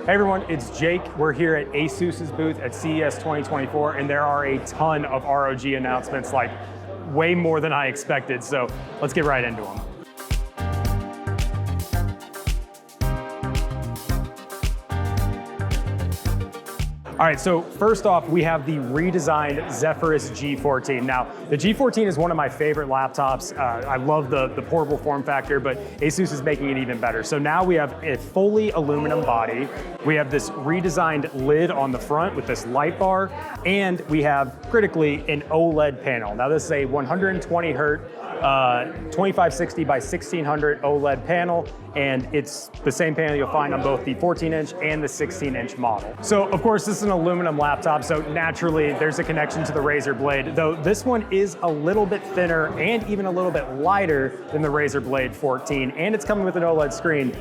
Hey everyone, it's Jake. We're here at Asus's booth at CES 2024, and there are a ton of ROG announcements, like way more than I expected, so let's get right into them. All right, so first off, we have the redesigned Zephyrus G14. Now, the G14 is one of my favorite laptops. I love the portable form factor, but Asus is making it even better. So now we have a fully aluminum body. We have this redesigned lid on the front with this light bar, and we have, critically, an OLED panel. Now, this is a 120 Hz 2560 by 1600 OLED panel, and it's the same panel you'll find on both the 14-inch and the 16-inch model. So, of course, this is an aluminum laptop, so naturally there's a connection to the Razer Blade, though this one is a little bit thinner and even a little bit lighter than the Razer Blade 14, and it's coming with an OLED screen.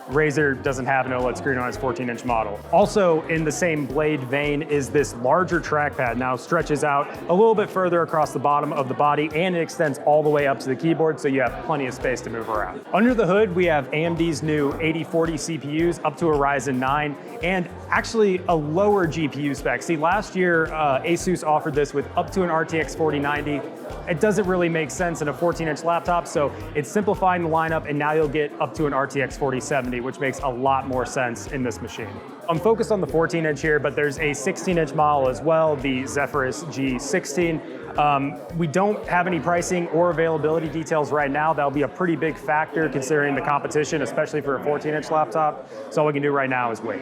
Razer doesn't have an OLED screen on its 14-inch model. Also in the same blade vein is this larger trackpad. Now stretches out a little bit further across the bottom of the body, and it extends all the way up to the keyboard, so you have plenty of space to move around. Under the hood, we have AMD's new 8040 CPUs up to a Ryzen 9, and actually a lower GPU spec. See, last year, Asus offered this with up to an RTX 4090. It doesn't really make sense in a 14-inch laptop, so it's simplifying the lineup, and now you'll get up to an RTX 4070, which makes a lot more sense in this machine. I'm focused on the 14-inch here, but there's a 16-inch model as well, the Zephyrus G16. We don't have any pricing or availability details right now. That'll be a pretty big factor considering the competition, especially for a 14-inch laptop. So all we can do right now is wait.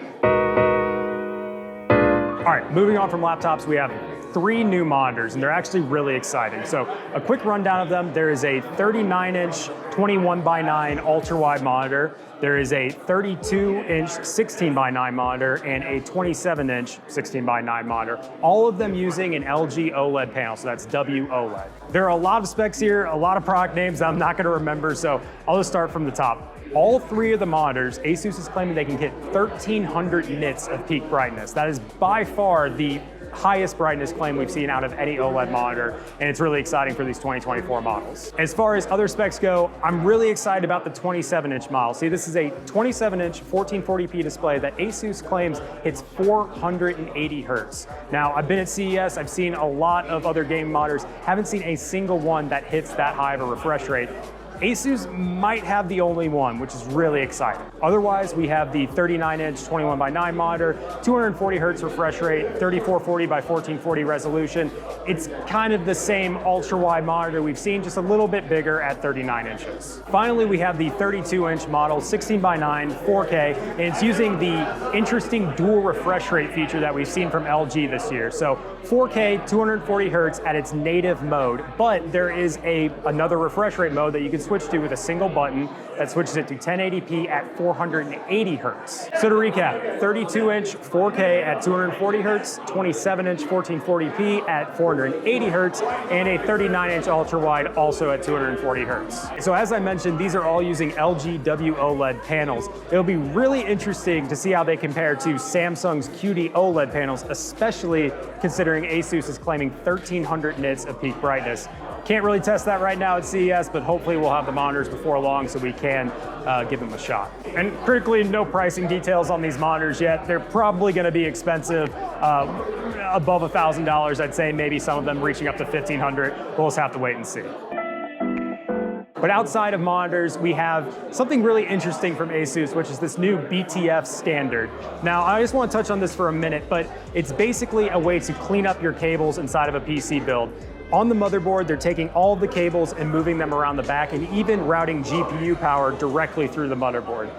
All right, moving on from laptops, we have 3 new monitors, and they're actually really exciting. So a quick rundown of them: there is a 39-inch 21:9 ultra-wide monitor, there is a 32-inch 16:9 monitor, and a 27-inch 16:9 monitor, all of them using an LG OLED panel, so that's WOLED. There are a lot of specs here, a lot of product names I'm not gonna remember, so I'll just start from the top. All 3 of the monitors, Asus is claiming they can hit 1300 nits of peak brightness. That is by far the highest brightness claim we've seen out of any OLED monitor, and it's really exciting for these 2024 models. As far as other specs go, I'm really excited about the 27-inch model. See, this is a 27-inch 1440p display that Asus claims hits 480 hertz. Now, I've been at CES, I've seen a lot of other gaming monitors, haven't seen a single one that hits that high of a refresh rate. Asus might have the only one, which is really exciting. Otherwise, we have the 39-inch 21:9 monitor, 240 hertz refresh rate, 3440 by 1440 resolution. It's kind of the same ultra-wide monitor we've seen, just a little bit bigger at 39 inches. Finally, we have the 32-inch model, 16:9, 4K, and it's using the interesting dual refresh rate feature that we've seen from LG this year. So 4K, 240 hertz at its native mode, but there is another refresh rate mode that you can switch to with a single button that switches it to 1080p at 480 hertz. So to recap, 32-inch 4K at 240 hertz, 27-inch 1440p at 480 hertz, and a 39-inch ultra-wide also at 240 hertz. So as I mentioned, these are all using LG WOLED panels. It'll be really interesting to see how they compare to Samsung's QD OLED panels, especially considering Asus is claiming 1300 nits of peak brightness. Can't really test that right now at CES, but hopefully we'll have the monitors before long so we can give them a shot. And critically, no pricing details on these monitors yet. They're probably going to be expensive, above $1,000, I'd say, maybe some of them reaching up to $1,500. We'll just have to wait and see. But outside of monitors, we have something really interesting from Asus, which is this new BTF Standard. Now, I just want to touch on this for a minute, but it's basically a way to clean up your cables inside of a PC build. On the motherboard, they're taking all of the cables and moving them around the back, and even routing GPU power directly through the motherboard.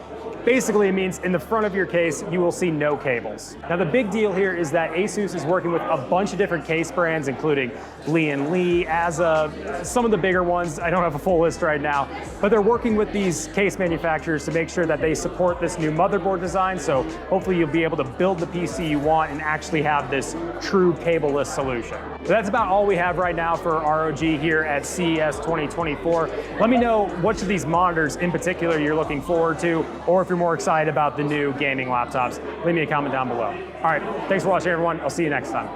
Basically, it means in the front of your case, you will see no cables. Now, the big deal here is that Asus is working with a bunch of different case brands, including Lee, Asa, some of the bigger ones. I don't have a full list right now, but they're working with these case manufacturers to make sure that they support this new motherboard design, so hopefully you'll be able to build the PC you want and actually have this true cableless solution. So that's about all we have right now for ROG here at CES 2024. Let me know which of these monitors in particular you're looking forward to, or if you're more excited about the new gaming laptops. Leave me a comment down below. All right, thanks for watching, everyone. I'll see you next time.